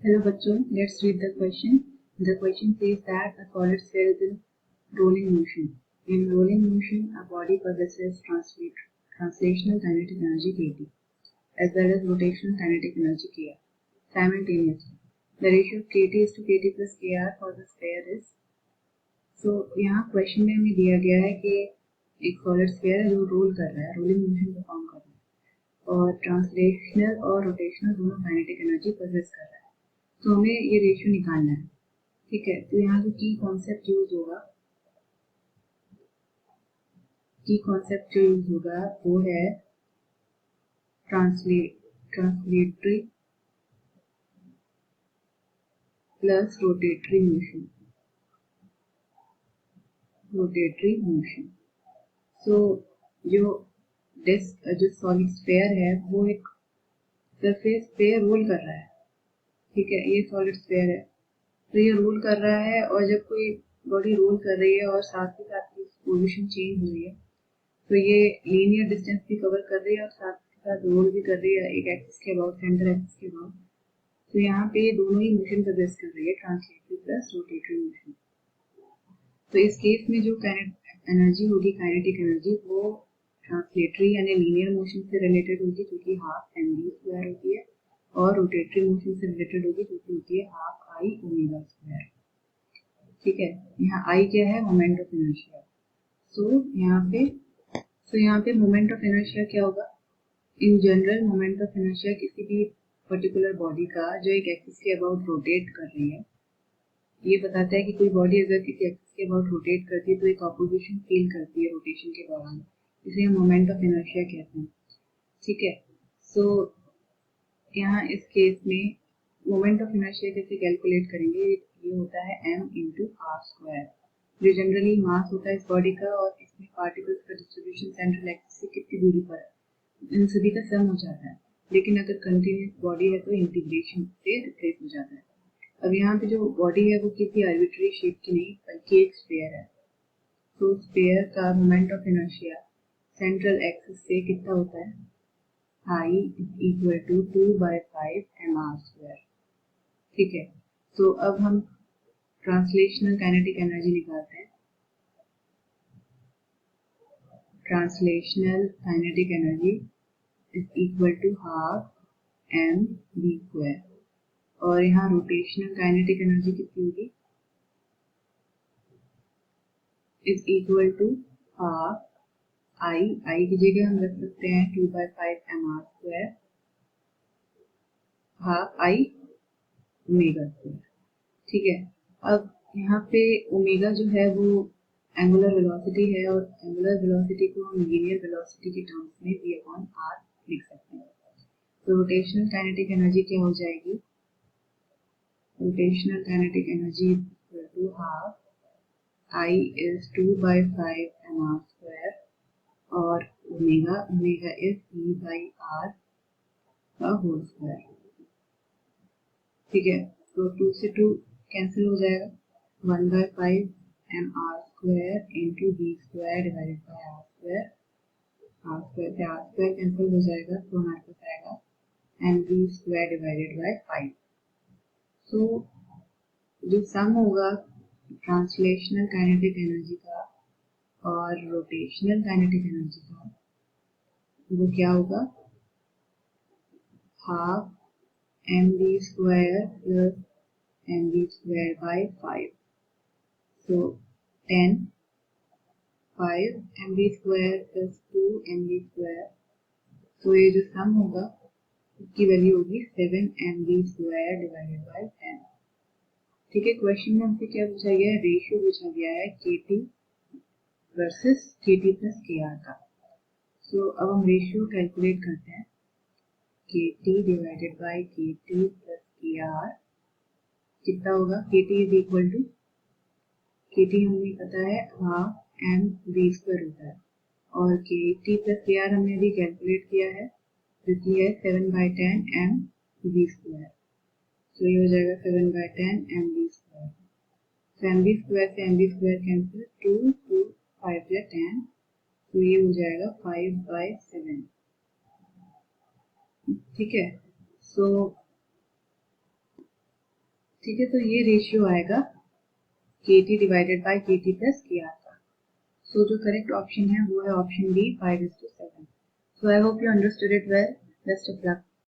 Hello बच्चों, let's read the question. The question says that a solid sphere is in rolling motion. In rolling motion, a body possesses translational kinetic energy kT as well as rotational kinetic energy Kr simultaneously. The ratio of kT is to kT plus Kr for the sphere is. So यहाँ question में हमें दिया गया है कि एक solid sphere है जो रोल कर रहा है, रोलिंग मोशन परफॉर्म कर रहा है और ट्रांसलेशनल और रोटेशनल दोनों काइनेटिक एनर्जी पोजेस कर रहा है। तो हमें ये रेशियो निकालना है, ठीक है। तो यहाँ जो की कॉन्सेप्ट यूज होगा वो है ट्रांसलेटरी प्लस रोटेटरी मोशन। सो जो सॉलिड स्फीयर है वो एक सरफेस पे रोल कर रहा है, ठीक है। ये सॉलिड स्फीयर है तो ये रोल कर रहा है और जब कोई बॉडी रोल कर रही है और साथ ही साथ पोजीशन चेंज हो रही है तो ये लीनियर डिस्टेंस भी कवर कर रही है और साथ ही साथ रोल भी कर रही है एक एक्सिस के अबाउट, सेंटर एक्सिस के अबाउट। तो यहाँ पे ये दोनों ही मोशन पोजेस कर रही है, ट्रांसलेटरी प्लस रोटेटरी मोशन। तो इस केस में जो एनर्जी होगी, काइनेटिक एनर्जी, वो ट्रांसलेटरी यानी लीनियर मोशन से रिलेटेड होगी जो कि हाफ mv स्क्वायर होती है और रोटेटरी मोशन से रिलेटेड होगी जो कि होती है हाफ I ओमेगा स्क्वायर, ठीक है। यहाँ I क्या है? Moment of inertia. सो यहाँ पे मोमेंट ऑफ इनर्शिया क्या होगा? In general moment of inertia किसी भी पर्टिकुलर बॉडी का जो एक एक्सिस के अबाउट रोटेट कर रही है, ये बताता है कि कोई बॉडी अगर किसी एक्सिस के अबाउट रोटेट करती है तो एक ऑपोजिशन फील करती है रोटेशन के दौरान, इसे हम मोमेंट ऑफ इनर्शिया कहते हैं, ठीक है। सो यहाँ इस केस में मोमेंट ऑफ इनर्शिया कैसे कैलकुलेट करेंगे? ये होता है m इंटू आर स्क्वायर, जो जनरली मास होता है इस बॉडी का और इसमें पार्टिकल्स का डिस्ट्रीब्यूशन सेंट्रल एक्सिस से कितनी दूरी पर है, इन सभी का सम हो जाता है। लेकिन अगर कंटिन्यूस बॉडी है तो इंटीग्रेशन से रिप्लेस हो जाता है। अब यहाँ पे जो बॉडी है वो किसी आर्बिट्री शेप की नहीं बल्कि एक स्फीयर है। तो स्फीयर का moment of inertia central axis से कितना होता है? I is equal to 2/5 mr², ठीक है। तो अब हम ट्रांसलेशनल काइनेटिक एनर्जी निकालते हैं। Translational kinetic energy is equal to half mv² और यहाँ रोटेशनल काइनेटिक एनर्जी कितनी होगी? Is equal to half I की जगह हम रख सकते हैं 2/5 mr², half I omega square, ठीक है। अब यहाँ पे ओमेगा जो है वो एंगुलर वेलोसिटी है और एंगुलर वेलोसिटी को हम लीनियर वेलोसिटी के टर्म्स में v/r लिख सकते हैं। तो रोटेशनल काइनेटिक एनर्जी क्या हो जाएगी? Rotational kinetic energy equal to half I is 2/5 mr² और ओमेगा इज v/r का होल स्क्वायर, ठीक है। तो 2 से 2 कैंसिल हो जाएगा, 1/5 mr² into v² divided by r², r² से r² कैंसिल हो जाएगा तो हमारे पास आएगा mv² डिवाइडेड बाय 5। सो जो सम होगा ट्रांसलेशनल काइनेटिक एनर्जी का और रोटेशनल काइनेटिक एनर्जी का, वो क्या होगा? Half mv² plus mv² by 5, so 10, 5 mv² plus 2 mv², तो ये जो सम होगा उसकी वैल्यू होगी 7 mv² डिवाइडेड बाय 10, ठीक है। क्वेश्चन में हमसे क्या पूछा गया है? रेशियो पूछा गया है kT versus kT plus Kr का। सो अब हम रेशियो कैलकुलेट करते हैं। kT divided by kT plus Kr कितना होगा? kT is equal to, kT हमें पता है हाफ mv² होता है और kT प्लस Kr हमने अभी कैलकुलेट किया है जो कि है 7/10 mv²। तो ये हो जाएगा 7/10 mv²। तो mv² से mv² कैंसिल, 2 2 5 या 10, तो ये हो जाएगा 5/7, ठीक है। सो ठीक है, तो ये रेशियो आएगा KT divided by KT plus KR का। सो जो करेक्ट ऑप्शन है वो है option B 5:7। So I hope you understood it well. Best of luck.